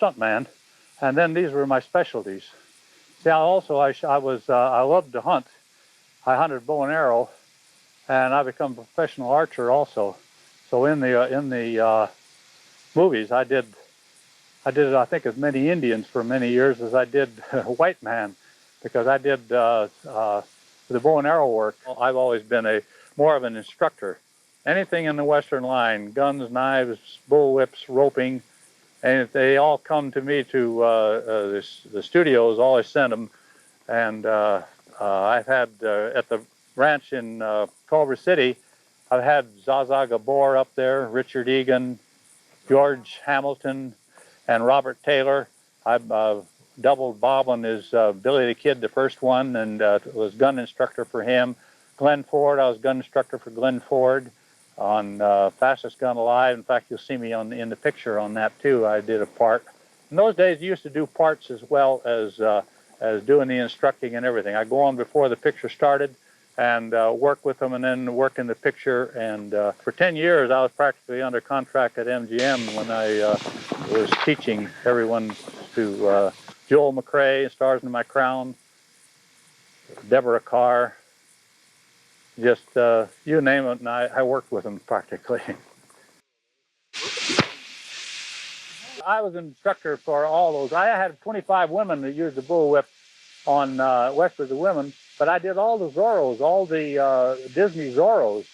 stuntman, and then these were my specialties. See, I loved to hunt. I hunted bow and arrow, and I become a professional archer also. So in the movies, I did I think as many Indians for many years as I did white man, because I did the bow and arrow work. I've always been more of an instructor. Anything in the Western line, guns, knives, bullwhips, roping, and they all come to me to the studios. Always send them, and I've had at the ranch in Culver City, I've had Zsa Gabor up there, Richard Egan, George Hamilton, and Robert Taylor. I've doubled Bob on his Billy the Kid, the first one, and was gun instructor for him. Glenn Ford, I was gun instructor for Glenn Ford on Fastest Gun Alive. In fact, you'll see me in the picture on that too. I did a part. In those days, you used to do parts as well as doing the instructing and everything. I go on before the picture started and work with them, and then work in the picture. And for 10 years, I was practically under contract at MGM when I was teaching everyone to Joel McRae, Stars in My Crown, Deborah Kerr, just you name it, and I worked with them practically. I was an instructor for all those. I had 25 women that used the bullwhip on West of the Women, but I did all the Zorros, all the Disney Zorros.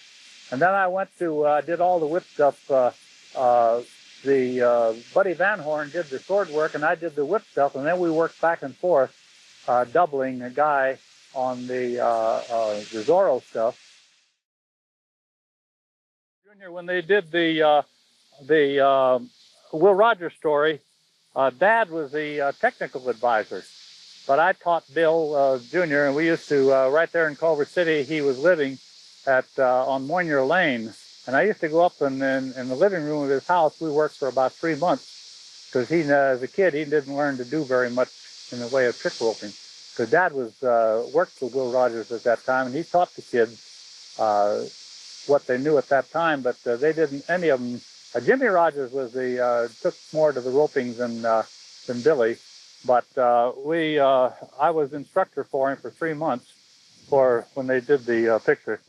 And then I went to, did all the whip stuff. Buddy Van Horn did the sword work, and I did the whip stuff, and then we worked back and forth, doubling a guy on the Zorro stuff. Junior, when they did the Will Rogers story, Dad was the technical advisor, but I taught Bill Jr., and we used to, right there in Culver City, he was living at on Moynier Lane, and I used to go up in the living room of his house. We worked for about 3 months, because he, as a kid, he didn't learn to do very much in the way of trick roping, because Dad was worked for Will Rogers at that time, and he taught the kids what they knew at that time, but they didn't, any of them. Jimmy Rogers was took more to the roping than Billy, but I was instructor for him for 3 months when they did the picture.